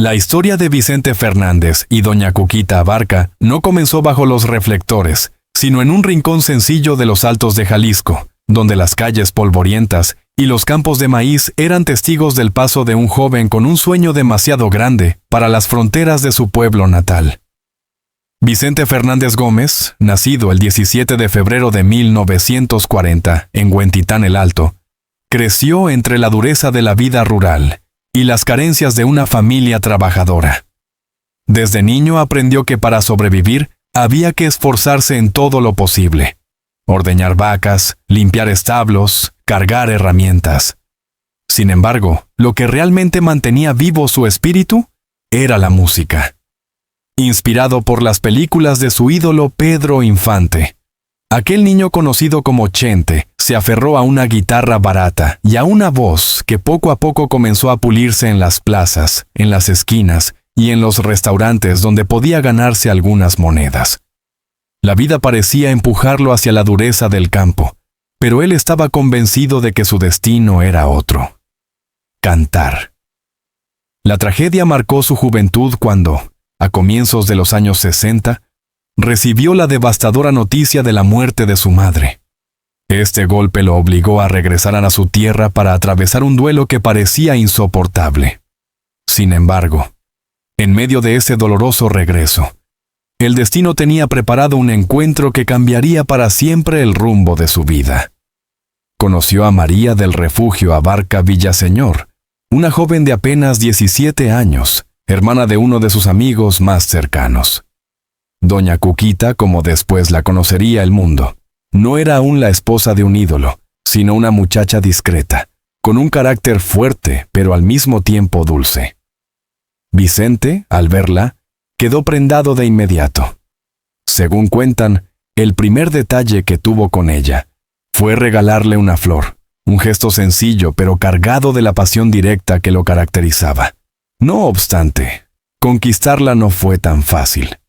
La historia de Vicente Fernández y doña Cuquita Abarca no comenzó bajo los reflectores, sino en un rincón sencillo de los Altos de Jalisco, donde las calles polvorientas y los campos de maíz eran testigos del paso de un joven con un sueño demasiado grande para las fronteras de su pueblo natal. Vicente Fernández Gómez, nacido el 17 de febrero de 1940 en Huentitán el Alto, creció entre la dureza de la vida rural y las carencias de una familia trabajadora. Desde niño aprendió que para sobrevivir había que esforzarse en todo lo posible: ordeñar vacas, limpiar establos, cargar herramientas. Sin embargo, lo que realmente mantenía vivo su espíritu era la música. Inspirado por las películas de su ídolo Pedro Infante, aquel niño conocido como Chente se aferró a una guitarra barata y a una voz que poco a poco comenzó a pulirse en las plazas, en las esquinas y en los restaurantes donde podía ganarse algunas monedas. La vida parecía empujarlo hacia la dureza del campo, pero él estaba convencido de que su destino era otro: cantar. La tragedia marcó su juventud cuando, a comienzos de los años 60, recibió la devastadora noticia de la muerte de su madre. Este golpe lo obligó a regresar a su tierra para atravesar un duelo que parecía insoportable. Sin embargo, en medio de ese doloroso regreso, el destino tenía preparado un encuentro que cambiaría para siempre el rumbo de su vida. Conoció a María del Refugio Abarca Villaseñor, una joven de apenas 17 años, hermana de uno de sus amigos más cercanos. Doña Cuquita, como después la conocería el mundo, no era aún la esposa de un ídolo, sino una muchacha discreta, con un carácter fuerte pero al mismo tiempo dulce. Vicente, al verla, quedó prendado de inmediato. Según cuentan, el primer detalle que tuvo con ella fue regalarle una flor, un gesto sencillo pero cargado de la pasión directa que lo caracterizaba. No obstante, conquistarla no fue tan fácil.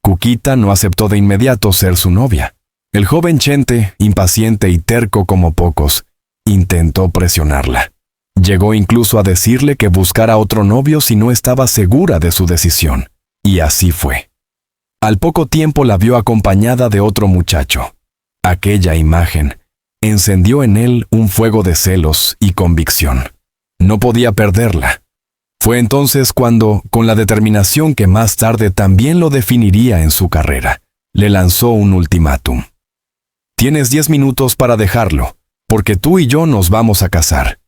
Cuquita no aceptó de inmediato ser su novia. El joven Chente, impaciente y terco como pocos, intentó presionarla. Llegó incluso a decirle que buscara otro novio si no estaba segura de su decisión. Y así fue. Al poco tiempo la vio acompañada de otro muchacho. Aquella imagen encendió en él un fuego de celos y convicción. No podía perderla. Fue entonces cuando, con la determinación que más tarde también lo definiría en su carrera, le lanzó un ultimátum. Tienes 10 minutos para dejarlo, porque tú y yo nos vamos a casar.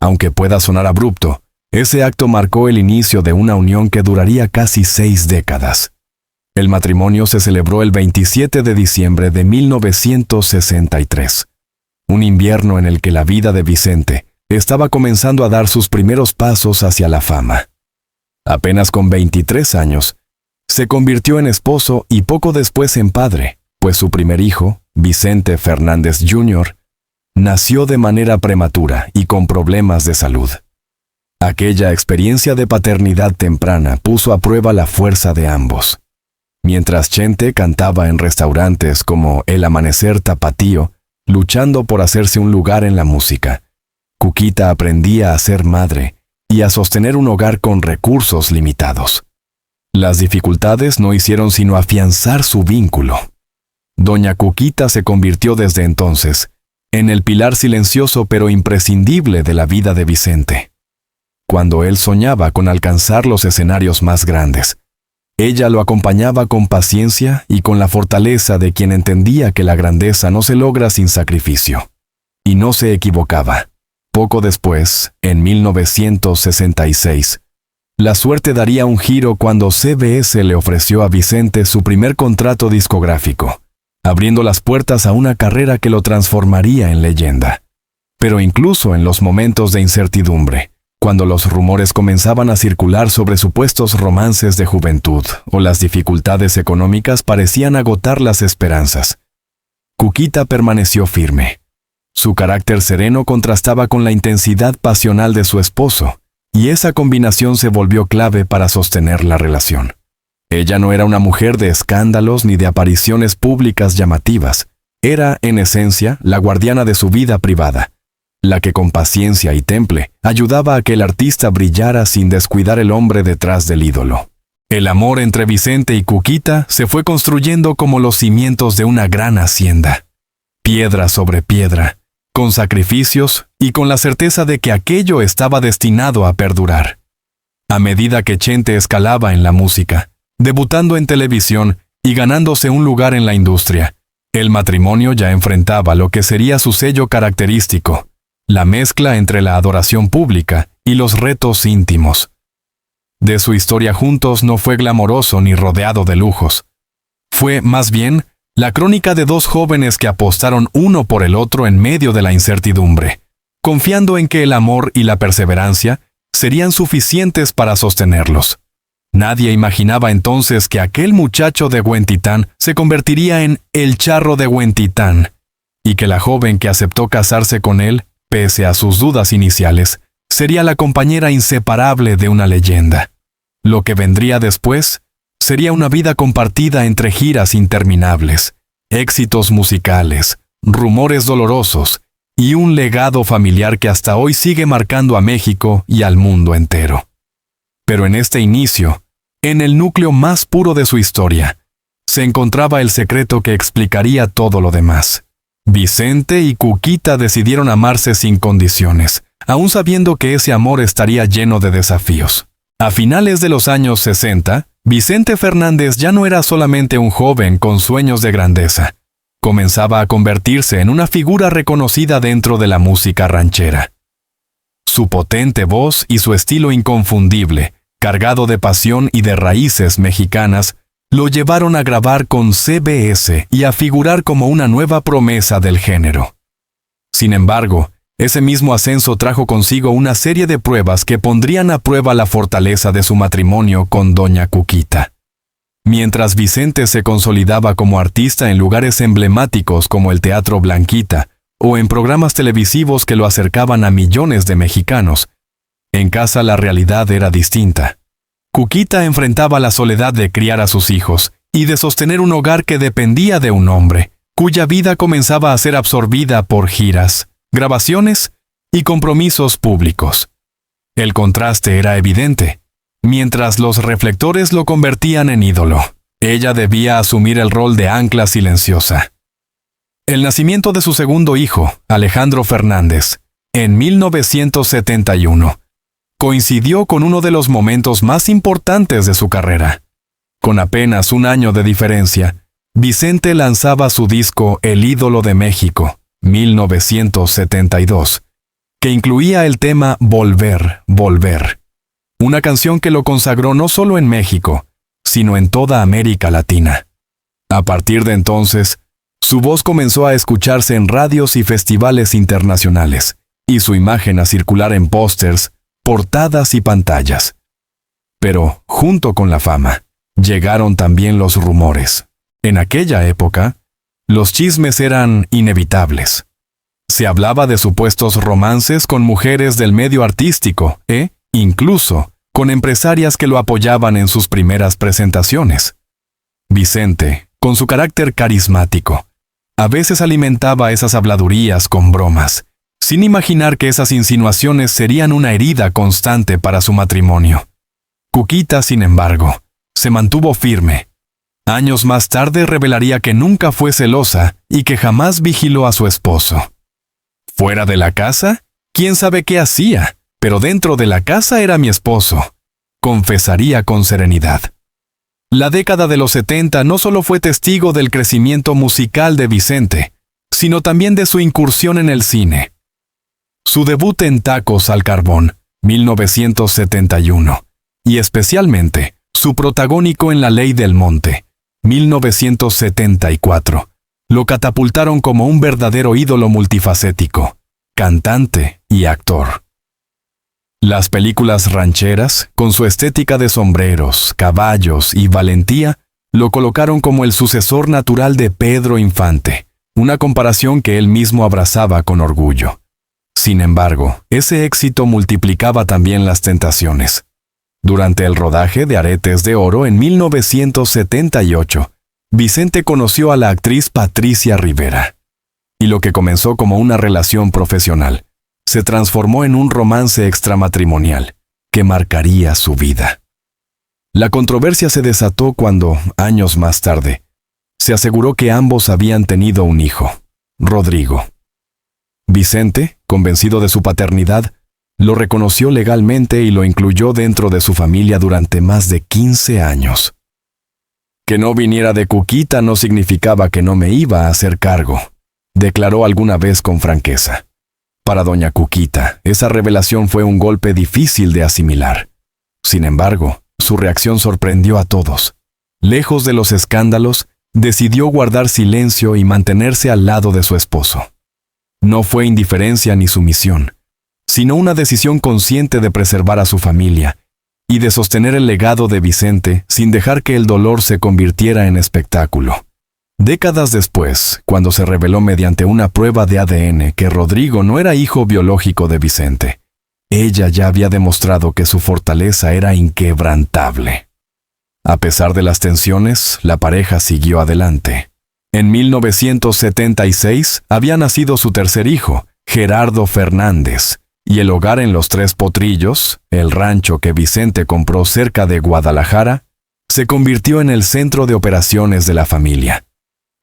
Aunque pueda sonar abrupto, ese acto marcó el inicio de una unión que duraría casi 6 décadas. El matrimonio se celebró el 27 de diciembre de 1963, un invierno en el que la vida de Vicente estaba comenzando a dar sus primeros pasos hacia la fama. Apenas con 23 años, se convirtió en esposo y poco después en padre, pues su primer hijo, Vicente Fernández Jr., nació de manera prematura y con problemas de salud. Aquella experiencia de paternidad temprana puso a prueba la fuerza de ambos. Mientras Chente cantaba en restaurantes como El Amanecer Tapatío, luchando por hacerse un lugar en la música, Cuquita aprendía a ser madre y a sostener un hogar con recursos limitados. Las dificultades no hicieron sino afianzar su vínculo. Doña Cuquita se convirtió desde entonces en el pilar silencioso pero imprescindible de la vida de Vicente. Cuando él soñaba con alcanzar los escenarios más grandes, ella lo acompañaba con paciencia y con la fortaleza de quien entendía que la grandeza no se logra sin sacrificio. Y no se equivocaba. Poco después, en 1966, la suerte daría un giro cuando CBS le ofreció a Vicente su primer contrato discográfico, abriendo las puertas a una carrera que lo transformaría en leyenda. Pero incluso en los momentos de incertidumbre, cuando los rumores comenzaban a circular sobre supuestos romances de juventud o las dificultades económicas parecían agotar las esperanzas, Cuquita permaneció firme. Su carácter sereno contrastaba con la intensidad pasional de su esposo, y esa combinación se volvió clave para sostener la relación. Ella no era una mujer de escándalos ni de apariciones públicas llamativas. Era, en esencia, la guardiana de su vida privada, la que con paciencia y temple ayudaba a que el artista brillara sin descuidar el hombre detrás del ídolo. El amor entre Vicente y Cuquita se fue construyendo como los cimientos de una gran hacienda, piedra sobre piedra, con sacrificios y con la certeza de que aquello estaba destinado a perdurar. A medida que Chente escalaba en la música, debutando en televisión y ganándose un lugar en la industria, el matrimonio ya enfrentaba lo que sería su sello característico, la mezcla entre la adoración pública y los retos íntimos. De su historia juntos no fue glamoroso ni rodeado de lujos. Fue, más bien, la crónica de dos jóvenes que apostaron uno por el otro en medio de la incertidumbre, confiando en que el amor y la perseverancia serían suficientes para sostenerlos. Nadie imaginaba entonces que aquel muchacho de Huentitán se convertiría en el charro de Huentitán, y que la joven que aceptó casarse con él, pese a sus dudas iniciales, sería la compañera inseparable de una leyenda. Lo que vendría después sería una vida compartida entre giras interminables, éxitos musicales, rumores dolorosos y un legado familiar que hasta hoy sigue marcando a México y al mundo entero. Pero en este inicio, en el núcleo más puro de su historia, se encontraba el secreto que explicaría todo lo demás. Vicente y Cuquita decidieron amarse sin condiciones, aún sabiendo que ese amor estaría lleno de desafíos. A finales de los años 60, Vicente Fernández ya no era solamente un joven con sueños de grandeza. Comenzaba a convertirse en una figura reconocida dentro de la música ranchera. Su potente voz y su estilo inconfundible, cargado de pasión y de raíces mexicanas, lo llevaron a grabar con CBS y a figurar como una nueva promesa del género. Sin embargo, ese mismo ascenso trajo consigo una serie de pruebas que pondrían a prueba la fortaleza de su matrimonio con doña Cuquita. Mientras Vicente se consolidaba como artista en lugares emblemáticos como el Teatro Blanquita o en programas televisivos que lo acercaban a millones de mexicanos, en casa la realidad era distinta. Cuquita enfrentaba la soledad de criar a sus hijos y de sostener un hogar que dependía de un hombre, cuya vida comenzaba a ser absorbida por giras, grabaciones y compromisos públicos. El contraste era evidente. Mientras los reflectores lo convertían en ídolo, ella debía asumir el rol de ancla silenciosa. El nacimiento de su segundo hijo, Alejandro Fernández, en 1971, coincidió con uno de los momentos más importantes de su carrera. Con apenas un año de diferencia, Vicente lanzaba su disco El ídolo de México, 1972, que incluía el tema Volver, Volver, una canción que lo consagró no solo en México, sino en toda América Latina. A partir de entonces, su voz comenzó a escucharse en radios y festivales internacionales, y su imagen a circular en pósters, portadas y pantallas. Pero, junto con la fama, llegaron también los rumores. En aquella época, los chismes eran inevitables. Se hablaba de supuestos romances con mujeres del medio artístico incluso con empresarias que lo apoyaban en sus primeras presentaciones. Vicente, con su carácter carismático, a veces alimentaba esas habladurías con bromas, sin imaginar que esas insinuaciones serían una herida constante para su matrimonio. Cuquita, sin embargo, se mantuvo firme. Años más tarde revelaría que nunca fue celosa y que jamás vigiló a su esposo. ¿Fuera de la casa? ¿Quién sabe qué hacía? Pero dentro de la casa era mi esposo, confesaría con serenidad. La década de los 70 no solo fue testigo del crecimiento musical de Vicente, sino también de su incursión en el cine. Su debut en Tacos al Carbón, 1971, y especialmente su protagónico en La Ley del Monte, 1974, lo catapultaron como un verdadero ídolo multifacético, cantante y actor. Las películas rancheras, con su estética de sombreros, caballos y valentía, lo colocaron como el sucesor natural de Pedro Infante, una comparación que él mismo abrazaba con orgullo. Sin embargo, ese éxito multiplicaba también las tentaciones. Durante el rodaje de Aretes de Oro en 1978, Vicente conoció a la actriz Patricia Rivera. Y lo que comenzó como una relación profesional se transformó en un romance extramatrimonial que marcaría su vida. La controversia se desató cuando, años más tarde, se aseguró que ambos habían tenido un hijo, Rodrigo. Vicente, convencido de su paternidad, lo reconoció legalmente y lo incluyó dentro de su familia durante más de 15 años. Que no viniera de Cuquita no significaba que no me iba a hacer cargo, declaró alguna vez con franqueza. Para doña Cuquita, esa revelación fue un golpe difícil de asimilar. Sin embargo, su reacción sorprendió a todos. Lejos de los escándalos, decidió guardar silencio y mantenerse al lado de su esposo. No fue indiferencia ni sumisión, sino una decisión consciente de preservar a su familia y de sostener el legado de Vicente sin dejar que el dolor se convirtiera en espectáculo. Décadas después, cuando se reveló mediante una prueba de ADN que Rodrigo no era hijo biológico de Vicente, ella ya había demostrado que su fortaleza era inquebrantable. A pesar de las tensiones, la pareja siguió adelante. En 1976 había nacido su tercer hijo, Gerardo Fernández, y el hogar en Los Tres Potrillos, el rancho que Vicente compró cerca de Guadalajara, se convirtió en el centro de operaciones de la familia.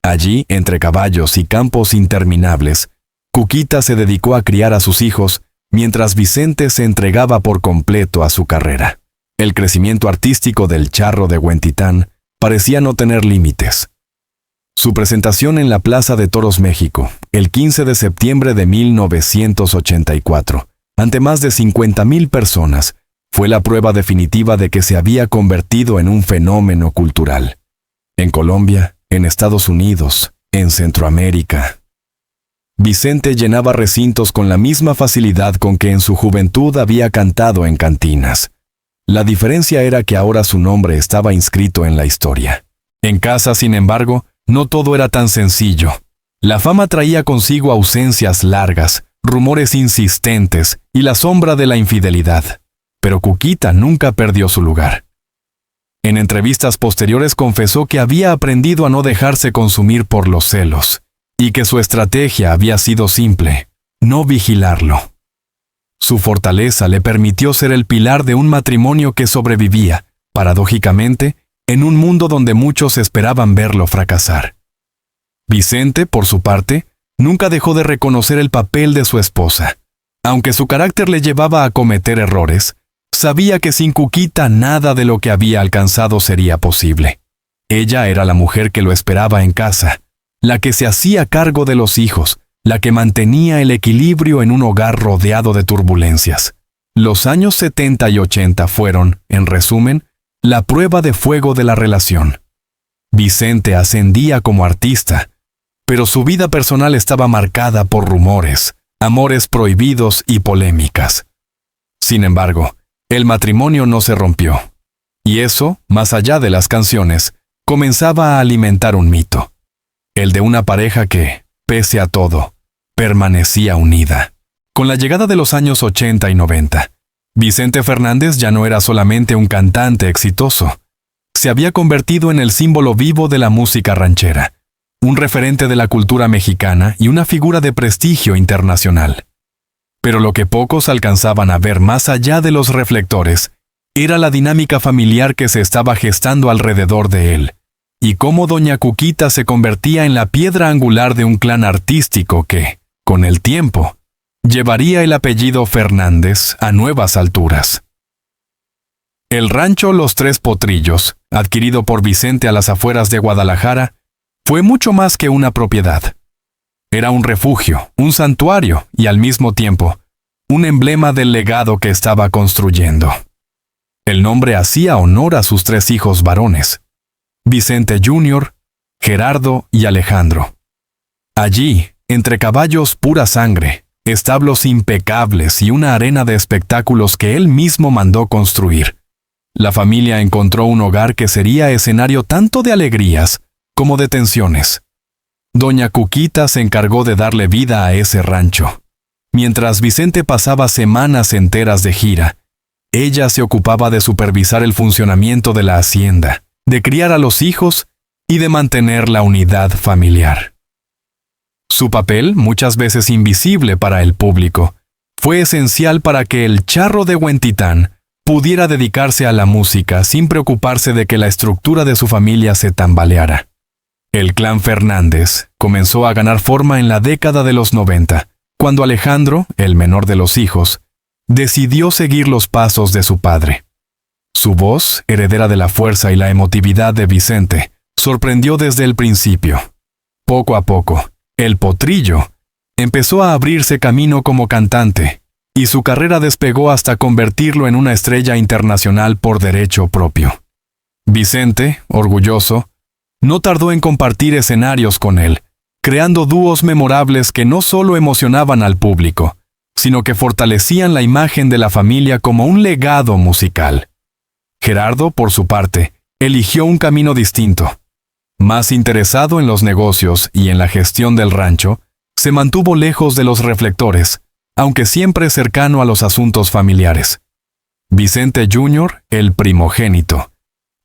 Allí, entre caballos y campos interminables, Cuquita se dedicó a criar a sus hijos, mientras Vicente se entregaba por completo a su carrera. El crecimiento artístico del Charro de Huentitán parecía no tener límites. Su presentación en la Plaza de Toros México, el 15 de septiembre de 1984, ante más de 50,000 personas, fue la prueba definitiva de que se había convertido en un fenómeno cultural. En Colombia, en Estados Unidos, en Centroamérica. Vicente llenaba recintos con la misma facilidad con que en su juventud había cantado en cantinas. La diferencia era que ahora su nombre estaba inscrito en la historia. En casa, sin embargo, no todo era tan sencillo. La fama traía consigo ausencias largas, rumores insistentes y la sombra de la infidelidad. Pero Cuquita nunca perdió su lugar. En entrevistas posteriores confesó que había aprendido a no dejarse consumir por los celos, y que su estrategia había sido simple: no vigilarlo. Su fortaleza le permitió ser el pilar de un matrimonio que sobrevivía, paradójicamente, en un mundo donde muchos esperaban verlo fracasar. Vicente, por su parte, nunca dejó de reconocer el papel de su esposa. Aunque su carácter le llevaba a cometer errores, sabía que sin Cuquita nada de lo que había alcanzado sería posible. Ella era la mujer que lo esperaba en casa, la que se hacía cargo de los hijos, la que mantenía el equilibrio en un hogar rodeado de turbulencias. Los años 70 y 80 fueron, en resumen, la prueba de fuego de la relación. Vicente ascendía como artista, pero su vida personal estaba marcada por rumores, amores prohibidos y polémicas. Sin embargo, el matrimonio no se rompió. Y eso, más allá de las canciones, comenzaba a alimentar un mito. El de una pareja que, pese a todo, permanecía unida. Con la llegada de los años 80 y 90, Vicente Fernández ya no era solamente un cantante exitoso. Se había convertido en el símbolo vivo de la música ranchera, un referente de la cultura mexicana y una figura de prestigio internacional. Pero lo que pocos alcanzaban a ver más allá de los reflectores era la dinámica familiar que se estaba gestando alrededor de él, y cómo doña Cuquita se convertía en la piedra angular de un clan artístico que, con el tiempo, llevaría el apellido Fernández a nuevas alturas. El rancho Los Tres Potrillos, adquirido por Vicente a las afueras de Guadalajara, fue mucho más que una propiedad. Era un refugio, un santuario y al mismo tiempo, un emblema del legado que estaba construyendo. El nombre hacía honor a sus tres hijos varones, Vicente Jr., Gerardo y Alejandro. Allí, entre caballos pura sangre, establos impecables y una arena de espectáculos que él mismo mandó construir, la familia encontró un hogar que sería escenario tanto de alegrías como de tensiones. Doña Cuquita se encargó de darle vida a ese rancho. Mientras Vicente pasaba semanas enteras de gira, ella se ocupaba de supervisar el funcionamiento de la hacienda, de criar a los hijos y de mantener la unidad familiar. Su papel, muchas veces invisible para el público, fue esencial para que el charro de Huentitán pudiera dedicarse a la música sin preocuparse de que la estructura de su familia se tambaleara. El clan Fernández comenzó a ganar forma en la década de los 90, cuando Alejandro, el menor de los hijos, decidió seguir los pasos de su padre. Su voz, heredera de la fuerza y la emotividad de Vicente, sorprendió desde el principio. Poco a poco, el potrillo empezó a abrirse camino como cantante, y su carrera despegó hasta convertirlo en una estrella internacional por derecho propio. Vicente, orgulloso, no tardó en compartir escenarios con él, creando dúos memorables que no solo emocionaban al público, sino que fortalecían la imagen de la familia como un legado musical. Gerardo, por su parte, eligió un camino distinto. Más interesado en los negocios y en la gestión del rancho, se mantuvo lejos de los reflectores, aunque siempre cercano a los asuntos familiares. Vicente Jr., el primogénito,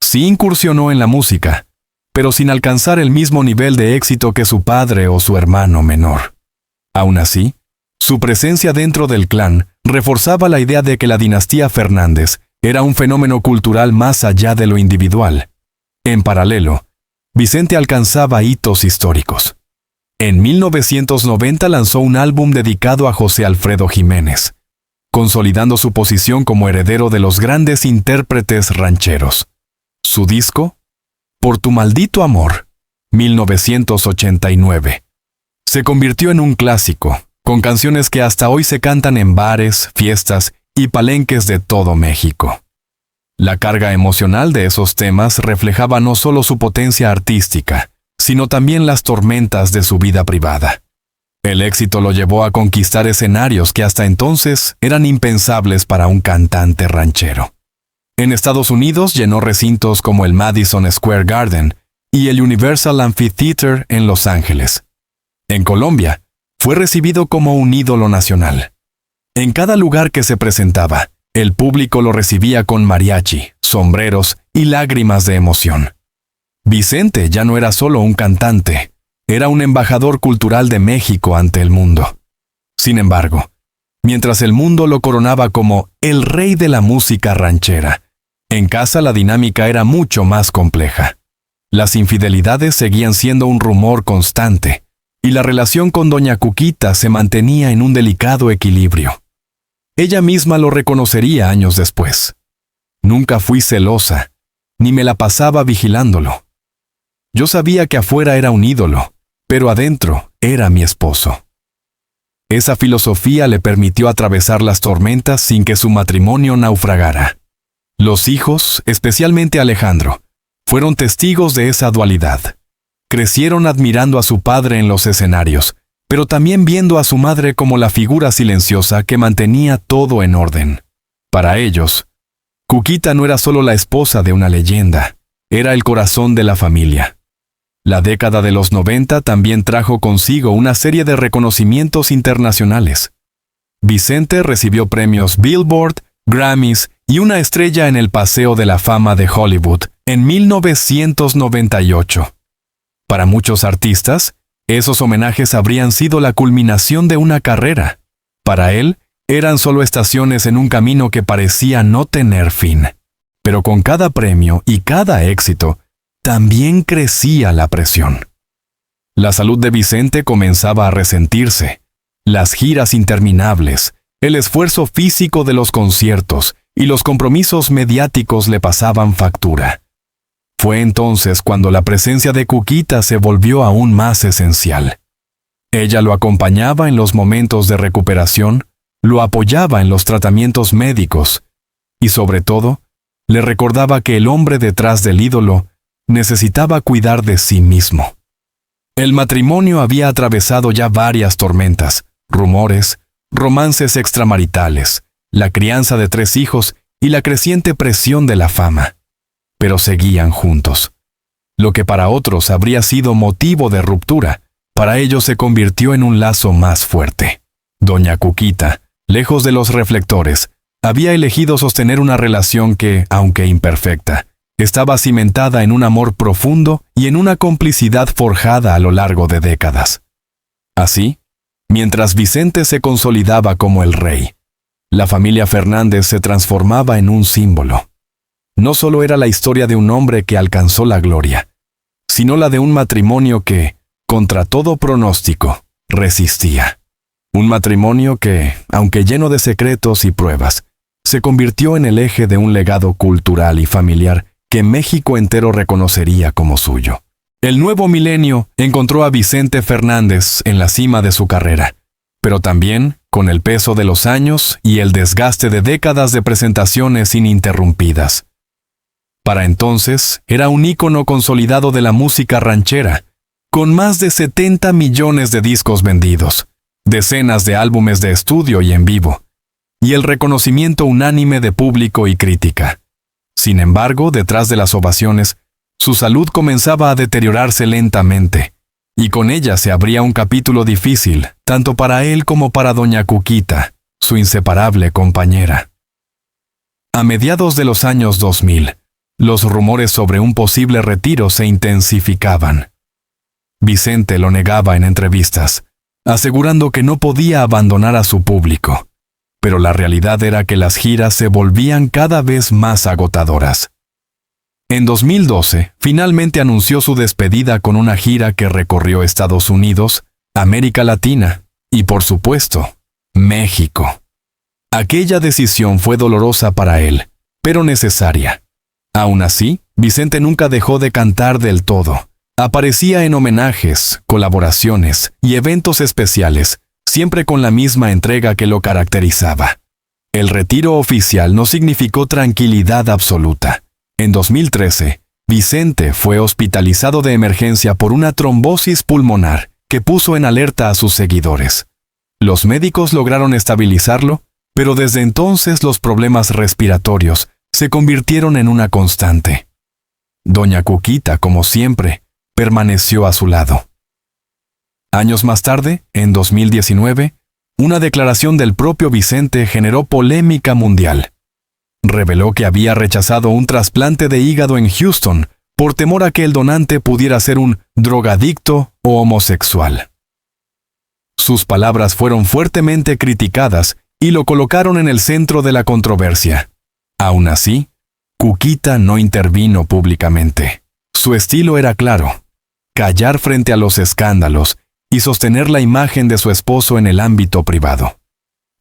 sí incursionó en la música, pero sin alcanzar el mismo nivel de éxito que su padre o su hermano menor. Aún así, su presencia dentro del clan reforzaba la idea de que la dinastía Fernández era un fenómeno cultural más allá de lo individual. En paralelo, Vicente alcanzaba hitos históricos. En 1990 lanzó un álbum dedicado a José Alfredo Jiménez, consolidando su posición como heredero de los grandes intérpretes rancheros. Su disco, Por tu maldito amor, 1989, se convirtió en un clásico, con canciones que hasta hoy se cantan en bares, fiestas y palenques de todo México. La carga emocional de esos temas reflejaba no solo su potencia artística, sino también las tormentas de su vida privada. El éxito lo llevó a conquistar escenarios que hasta entonces eran impensables para un cantante ranchero. En Estados Unidos llenó recintos como el Madison Square Garden y el Universal Amphitheater en Los Ángeles. En Colombia, fue recibido como un ídolo nacional. En cada lugar que se presentaba, el público lo recibía con mariachi, sombreros y lágrimas de emoción. Vicente ya no era solo un cantante, era un embajador cultural de México ante el mundo. Sin embargo, mientras el mundo lo coronaba como el rey de la música ranchera, en casa la dinámica era mucho más compleja. Las infidelidades seguían siendo un rumor constante, y la relación con doña Cuquita se mantenía en un delicado equilibrio. Ella misma lo reconocería años después. Nunca fui celosa, ni me la pasaba vigilándolo. Yo sabía que afuera era un ídolo, pero adentro era mi esposo. Esa filosofía le permitió atravesar las tormentas sin que su matrimonio naufragara. Los hijos, especialmente Alejandro, fueron testigos de esa dualidad. Crecieron admirando a su padre en los escenarios, pero también viendo a su madre como la figura silenciosa que mantenía todo en orden. Para ellos, Cuquita no era solo la esposa de una leyenda, era el corazón de la familia. La década de los 90 también trajo consigo una serie de reconocimientos internacionales. Vicente recibió premios Billboard, Grammys y una estrella en el Paseo de la Fama de Hollywood en 1998. Para muchos artistas, esos homenajes habrían sido la culminación de una carrera. Para él, eran solo estaciones en un camino que parecía no tener fin. Pero con cada premio y cada éxito, también crecía la presión. La salud de Vicente comenzaba a resentirse. Las giras interminables, el esfuerzo físico de los conciertos y los compromisos mediáticos le pasaban factura. Fue entonces cuando la presencia de Cuquita se volvió aún más esencial. Ella lo acompañaba en los momentos de recuperación, lo apoyaba en los tratamientos médicos y, sobre todo, le recordaba que el hombre detrás del ídolo necesitaba cuidar de sí mismo. El matrimonio había atravesado ya varias tormentas, rumores, romances extramaritales, la crianza de 3 hijos y la creciente presión de la fama. Pero seguían juntos. Lo que para otros habría sido motivo de ruptura, para ellos se convirtió en un lazo más fuerte. Doña Cuquita, lejos de los reflectores, había elegido sostener una relación que, aunque imperfecta, estaba cimentada en un amor profundo y en una complicidad forjada a lo largo de décadas. Así, Mientras Vicente se consolidaba como el rey, la familia Fernández se transformaba en un símbolo. No solo era la historia de un hombre que alcanzó la gloria, sino la de un matrimonio que, contra todo pronóstico, resistía. Un matrimonio que, aunque lleno de secretos y pruebas, se convirtió en el eje de un legado cultural y familiar que México entero reconocería como suyo. El nuevo milenio encontró a Vicente Fernández en la cima de su carrera, pero también con el peso de los años y el desgaste de décadas de presentaciones ininterrumpidas. Para entonces, era un ícono consolidado de la música ranchera, con más de 70 millones de discos vendidos, decenas de álbumes de estudio y en vivo, y el reconocimiento unánime de público y crítica. Sin embargo, detrás de las ovaciones, su salud comenzaba a deteriorarse lentamente, y con ella se abría un capítulo difícil, tanto para él como para doña Cuquita, su inseparable compañera. A mediados de los años 2000, los rumores sobre un posible retiro se intensificaban. Vicente lo negaba en entrevistas, asegurando que no podía abandonar a su público, pero la realidad era que las giras se volvían cada vez más agotadoras. En 2012, finalmente anunció su despedida con una gira que recorrió Estados Unidos, América Latina y, por supuesto, México. Aquella decisión fue dolorosa para él, pero necesaria. Aún así, Vicente nunca dejó de cantar del todo. Aparecía en homenajes, colaboraciones y eventos especiales, siempre con la misma entrega que lo caracterizaba. El retiro oficial no significó tranquilidad absoluta. En 2013, Vicente fue hospitalizado de emergencia por una trombosis pulmonar que puso en alerta a sus seguidores. Los médicos lograron estabilizarlo, pero desde entonces los problemas respiratorios se convirtieron en una constante. Doña Cuquita, como siempre, permaneció a su lado. Años más tarde, en 2019, una declaración del propio Vicente generó polémica mundial. Reveló que había rechazado un trasplante de hígado en Houston por temor a que el donante pudiera ser un drogadicto o homosexual. Sus palabras fueron fuertemente criticadas y lo colocaron en el centro de la controversia. Aún así, Cuquita no intervino públicamente. Su estilo era claro: callar frente a los escándalos y sostener la imagen de su esposo en el ámbito privado.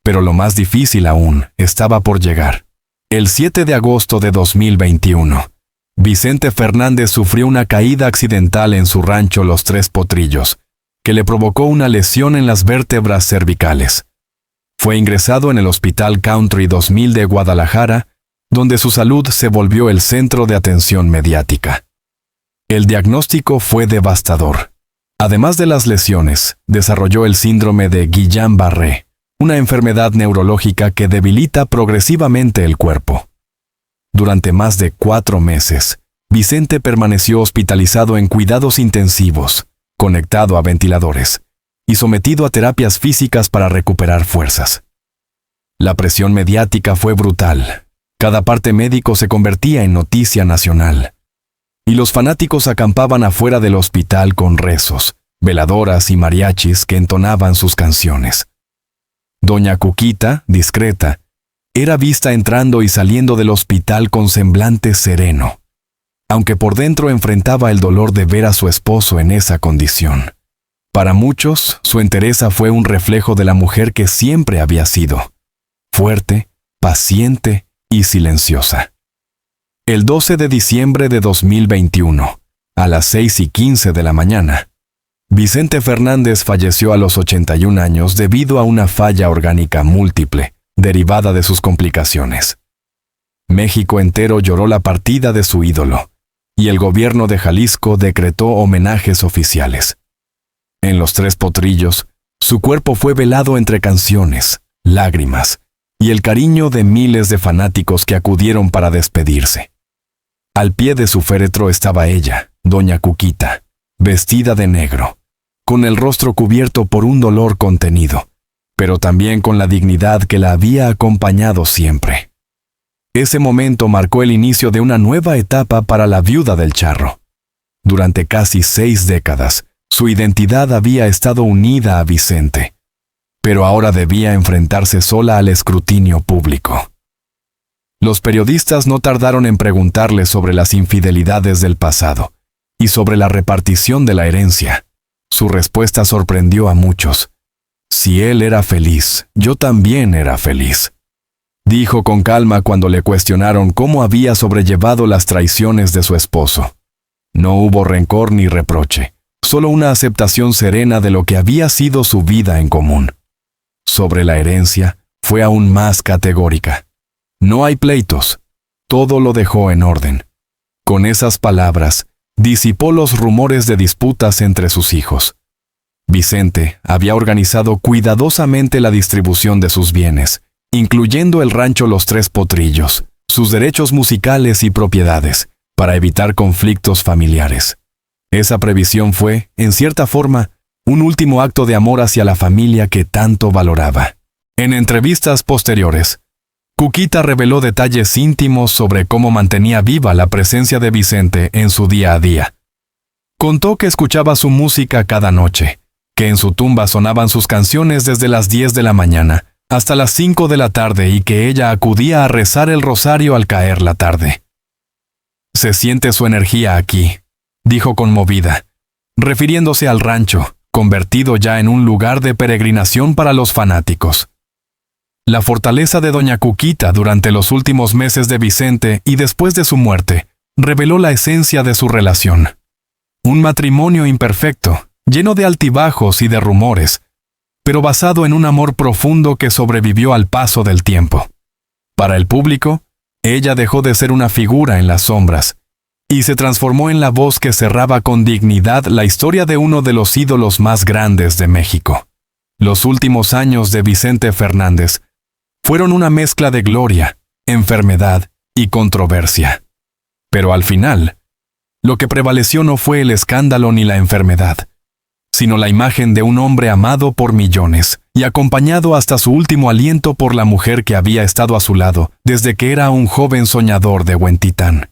Pero lo más difícil aún estaba por llegar. El 7 de agosto de 2021, Vicente Fernández sufrió una caída accidental en su rancho Los Tres Potrillos, que le provocó una lesión en las vértebras cervicales. Fue ingresado en el Hospital Country 2000 de Guadalajara, donde su salud se volvió el centro de atención mediática. El diagnóstico fue devastador. Además de las lesiones, desarrolló el síndrome de Guillain-Barré, una enfermedad neurológica que debilita progresivamente el cuerpo. Durante más de 4 meses, Vicente permaneció hospitalizado en cuidados intensivos, conectado a ventiladores y sometido a terapias físicas para recuperar fuerzas. La presión mediática fue brutal. Cada parte médico se convertía en noticia nacional. Y los fanáticos acampaban afuera del hospital con rezos, veladoras y mariachis que entonaban sus canciones. Doña Cuquita, discreta, era vista entrando y saliendo del hospital con semblante sereno, aunque por dentro enfrentaba el dolor de ver a su esposo en esa condición. Para muchos, su entereza fue un reflejo de la mujer que siempre había sido: fuerte, paciente y silenciosa. El 12 de diciembre de 2021, a las 6:15 de la mañana, Vicente Fernández falleció a los 81 años debido a una falla orgánica múltiple, derivada de sus complicaciones. México entero lloró la partida de su ídolo, y el gobierno de Jalisco decretó homenajes oficiales. En Los Tres Potrillos, su cuerpo fue velado entre canciones, lágrimas y el cariño de miles de fanáticos que acudieron para despedirse. Al pie de su féretro estaba ella, doña Cuquita, vestida de negro, con el rostro cubierto por un dolor contenido, pero también con la dignidad que la había acompañado siempre. Ese momento marcó el inicio de una nueva etapa para la viuda del charro. Durante casi 6 décadas, su identidad había estado unida a Vicente, pero ahora debía enfrentarse sola al escrutinio público. Los periodistas no tardaron en preguntarle sobre las infidelidades del pasado y sobre la repartición de la herencia. Su respuesta sorprendió a muchos. Si él era feliz, yo también era feliz, dijo con calma cuando le cuestionaron cómo había sobrellevado las traiciones de su esposo. No hubo rencor ni reproche, solo una aceptación serena de lo que había sido su vida en común. Sobre la herencia, fue aún más categórica. No hay pleitos, todo lo dejó en orden. Con esas palabras, disipó los rumores de disputas entre sus hijos. Vicente había organizado cuidadosamente la distribución de sus bienes, incluyendo el rancho Los Tres Potrillos, sus derechos musicales y propiedades, para evitar conflictos familiares. Esa previsión fue, en cierta forma, un último acto de amor hacia la familia que tanto valoraba. En entrevistas posteriores, Cuquita reveló detalles íntimos sobre cómo mantenía viva la presencia de Vicente en su día a día. Contó que escuchaba su música cada noche, que en su tumba sonaban sus canciones desde las 10 de la mañana hasta las 5 de la tarde y que ella acudía a rezar el rosario al caer la tarde. «Se siente su energía aquí», dijo conmovida, refiriéndose al rancho, convertido ya en un lugar de peregrinación para los fanáticos. La fortaleza de doña Cuquita durante los últimos meses de Vicente y después de su muerte reveló la esencia de su relación. Un matrimonio imperfecto, lleno de altibajos y de rumores, pero basado en un amor profundo que sobrevivió al paso del tiempo. Para el público, ella dejó de ser una figura en las sombras y se transformó en la voz que cerraba con dignidad la historia de uno de los ídolos más grandes de México. Los últimos años de Vicente Fernández fueron una mezcla de gloria, enfermedad y controversia. Pero al final, lo que prevaleció no fue el escándalo ni la enfermedad, sino la imagen de un hombre amado por millones y acompañado hasta su último aliento por la mujer que había estado a su lado desde que era un joven soñador de Huentitán.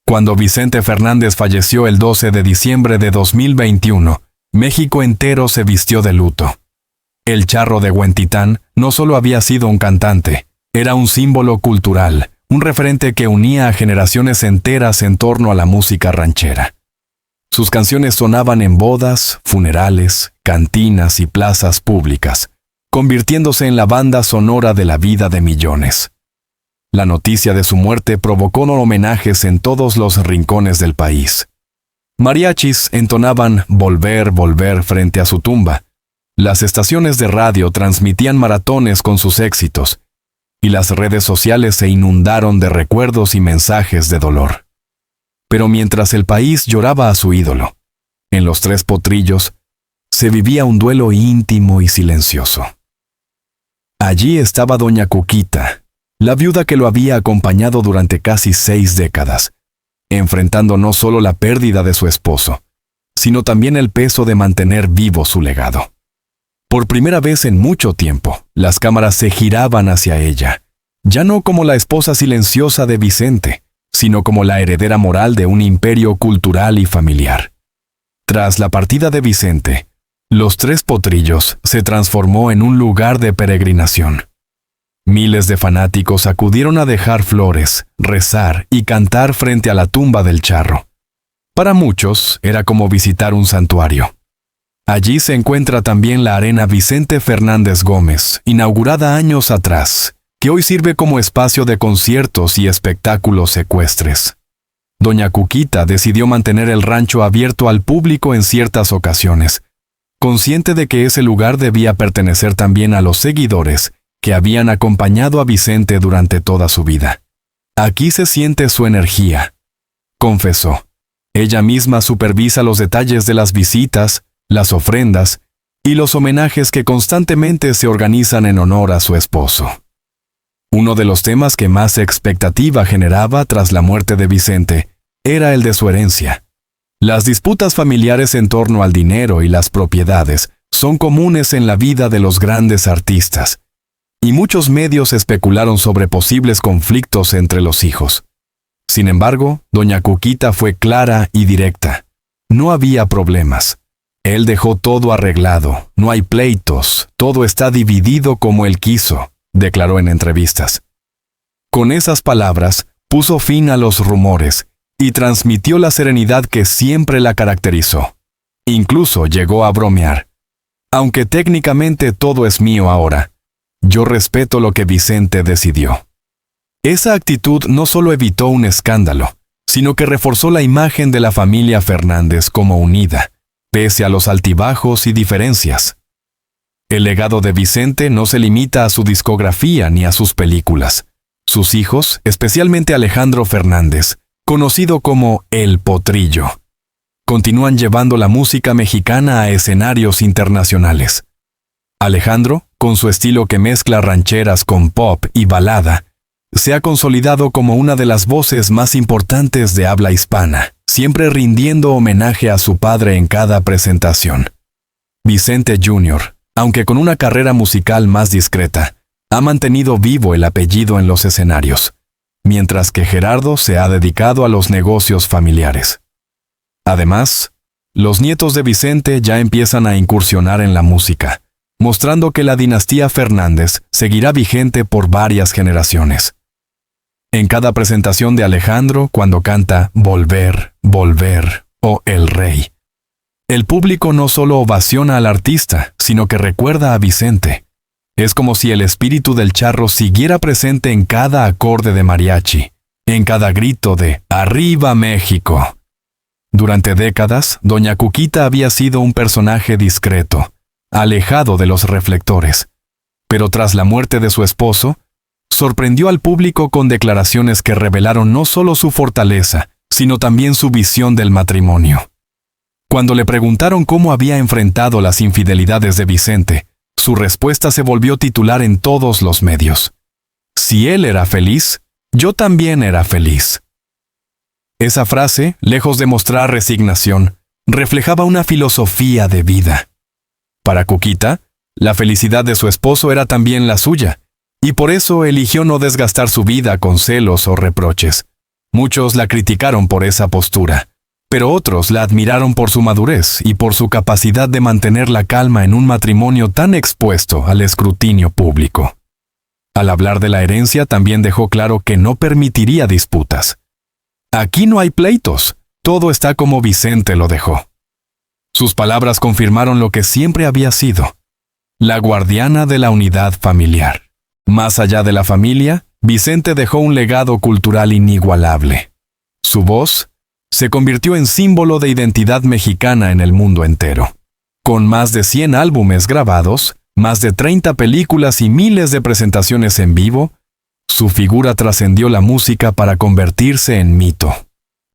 Cuando Vicente Fernández falleció el 12 de diciembre de 2021, México entero se vistió de luto. El charro de Huentitán no solo había sido un cantante, era un símbolo cultural, un referente que unía a generaciones enteras en torno a la música ranchera. Sus canciones sonaban en bodas, funerales, cantinas y plazas públicas, convirtiéndose en la banda sonora de la vida de millones. La noticia de su muerte provocó homenajes en todos los rincones del país. Mariachis entonaban «Volver, volver» frente a su tumba. Las estaciones de radio transmitían maratones con sus éxitos, y las redes sociales se inundaron de recuerdos y mensajes de dolor. Pero mientras el país lloraba a su ídolo, en Los Tres Potrillos se vivía un duelo íntimo y silencioso. Allí estaba doña Cuquita, la viuda que lo había acompañado durante casi 6 décadas, enfrentando no solo la pérdida de su esposo, sino también el peso de mantener vivo su legado. Por primera vez en mucho tiempo, las cámaras se giraban hacia ella, ya no como la esposa silenciosa de Vicente, sino como la heredera moral de un imperio cultural y familiar. Tras la partida de Vicente, Los Tres Potrillos se transformó en un lugar de peregrinación. Miles de fanáticos acudieron a dejar flores, rezar y cantar frente a la tumba del charro. Para muchos era como visitar un santuario. Allí se encuentra también la Arena Vicente Fernández Gómez, inaugurada años atrás, que hoy sirve como espacio de conciertos y espectáculos ecuestres. Doña Cuquita decidió mantener el rancho abierto al público en ciertas ocasiones, consciente de que ese lugar debía pertenecer también a los seguidores que habían acompañado a Vicente durante toda su vida. «Aquí se siente su energía», confesó. Ella misma supervisa los detalles de las visitas, las ofrendas y los homenajes que constantemente se organizan en honor a su esposo. Uno de los temas que más expectativa generaba tras la muerte de Vicente era el de su herencia. Las disputas familiares en torno al dinero y las propiedades son comunes en la vida de los grandes artistas, y muchos medios especularon sobre posibles conflictos entre los hijos. Sin embargo, doña Cuquita fue clara y directa. No había problemas. Él dejó todo arreglado, no hay pleitos, todo está dividido como él quiso, declaró en entrevistas. Con esas palabras, puso fin a los rumores y transmitió la serenidad que siempre la caracterizó. Incluso llegó a bromear. Aunque técnicamente todo es mío ahora, yo respeto lo que Vicente decidió. Esa actitud no solo evitó un escándalo, sino que reforzó la imagen de la familia Fernández como unida, pese a los altibajos y diferencias. El legado de Vicente no se limita a su discografía ni a sus películas. Sus hijos, especialmente Alejandro Fernández, conocido como El Potrillo, continúan llevando la música mexicana a escenarios internacionales. Alejandro, con su estilo que mezcla rancheras con pop y balada, se ha consolidado como una de las voces más importantes de habla hispana, siempre rindiendo homenaje a su padre en cada presentación. Vicente Jr., aunque con una carrera musical más discreta, ha mantenido vivo el apellido en los escenarios, mientras que Gerardo se ha dedicado a los negocios familiares. Además, los nietos de Vicente ya empiezan a incursionar en la música, mostrando que la dinastía Fernández seguirá vigente por varias generaciones. En cada presentación de Alejandro, cuando canta Volver, Volver o El Rey, el público no solo ovaciona al artista, sino que recuerda a Vicente. Es como si el espíritu del charro siguiera presente en cada acorde de mariachi, en cada grito de ¡Arriba México! Durante décadas, Doña Cuquita había sido un personaje discreto, alejado de los reflectores, pero tras la muerte de su esposo, sorprendió al público con declaraciones que revelaron no solo su fortaleza, sino también su visión del matrimonio. Cuando le preguntaron cómo había enfrentado las infidelidades de Vicente, su respuesta se volvió titular en todos los medios. Si él era feliz, yo también era feliz. Esa frase, lejos de mostrar resignación, reflejaba una filosofía de vida. Para Cuquita, la felicidad de su esposo era también la suya, y por eso eligió no desgastar su vida con celos o reproches. Muchos la criticaron por esa postura, pero otros la admiraron por su madurez y por su capacidad de mantener la calma en un matrimonio tan expuesto al escrutinio público. Al hablar de la herencia también dejó claro que no permitiría disputas. Aquí no hay pleitos, todo está como Vicente lo dejó. Sus palabras confirmaron lo que siempre había sido, la guardiana de la unidad familiar. Más allá de la familia, Vicente dejó un legado cultural inigualable. Su voz se convirtió en símbolo de identidad mexicana en el mundo entero. Con más de 100 álbumes grabados, más de 30 películas y miles de presentaciones en vivo, su figura trascendió la música para convertirse en mito.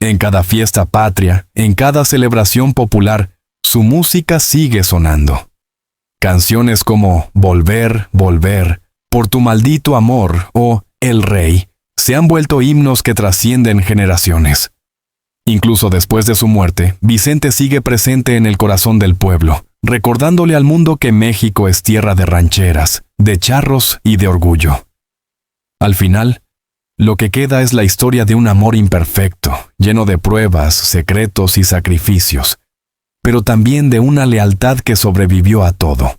En cada fiesta patria, en cada celebración popular, su música sigue sonando. Canciones como Volver, Volver, Por tu maldito amor o El Rey se han vuelto himnos que trascienden generaciones. Incluso después de su muerte, Vicente sigue presente en el corazón del pueblo, recordándole al mundo que México es tierra de rancheras, de charros y de orgullo. Al final, lo que queda es la historia de un amor imperfecto, lleno de pruebas, secretos y sacrificios, pero también de una lealtad que sobrevivió a todo.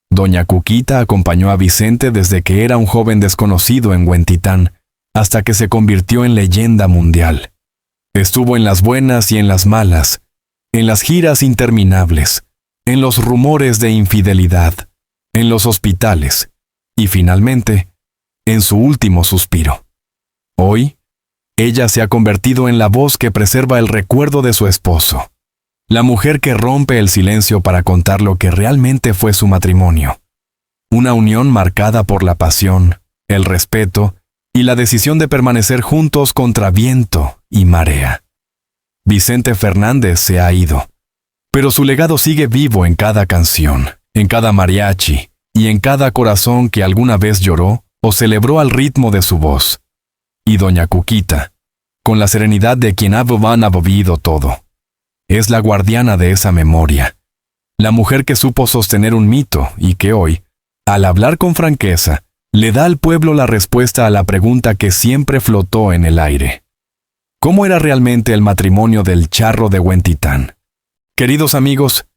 Doña Cuquita acompañó a Vicente desde que era un joven desconocido en Huentitán, hasta que se convirtió en leyenda mundial. Estuvo en las buenas y en las malas, en las giras interminables, en los rumores de infidelidad, en los hospitales y finalmente, en su último suspiro. Hoy, ella se ha convertido en la voz que preserva el recuerdo de su esposo, la mujer que rompe el silencio para contar lo que realmente fue su matrimonio. Una unión marcada por la pasión, el respeto y la decisión de permanecer juntos contra viento y marea. Vicente Fernández se ha ido, pero su legado sigue vivo en cada canción, en cada mariachi y en cada corazón que alguna vez lloró o celebró al ritmo de su voz. Y Doña Cuquita, con la serenidad de quien ha vivido todo, es la guardiana de esa memoria, la mujer que supo sostener un mito y que hoy, al hablar con franqueza, le da al pueblo la respuesta a la pregunta que siempre flotó en el aire. ¿Cómo era realmente el matrimonio del charro de Huentitán? Queridos amigos,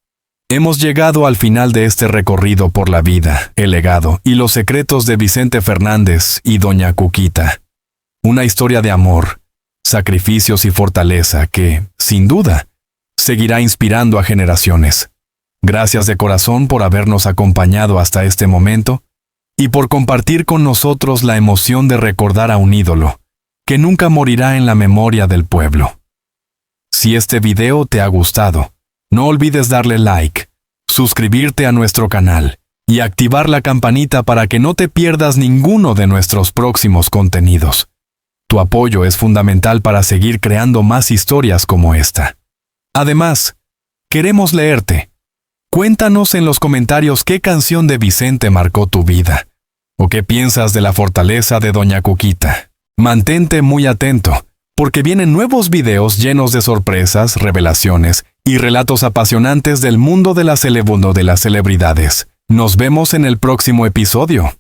Hemos llegado al final de este recorrido por la vida, el legado y los secretos de Vicente Fernández y Doña Cuquita. Una historia de amor, sacrificios y fortaleza que, sin duda, seguirá inspirando a generaciones. Gracias de corazón por habernos acompañado hasta este momento y por compartir con nosotros la emoción de recordar a un ídolo que nunca morirá en la memoria del pueblo. Si este video te ha gustado, no olvides darle like, suscribirte a nuestro canal y activar la campanita para que no te pierdas ninguno de nuestros próximos contenidos. Tu apoyo es fundamental para seguir creando más historias como esta. Además, queremos leerte. Cuéntanos en los comentarios qué canción de Vicente marcó tu vida, o qué piensas de la fortaleza de Doña Cuquita. Mantente muy atento, porque vienen nuevos videos llenos de sorpresas, revelaciones y relatos apasionantes del mundo de las celebridades. Nos vemos en el próximo episodio.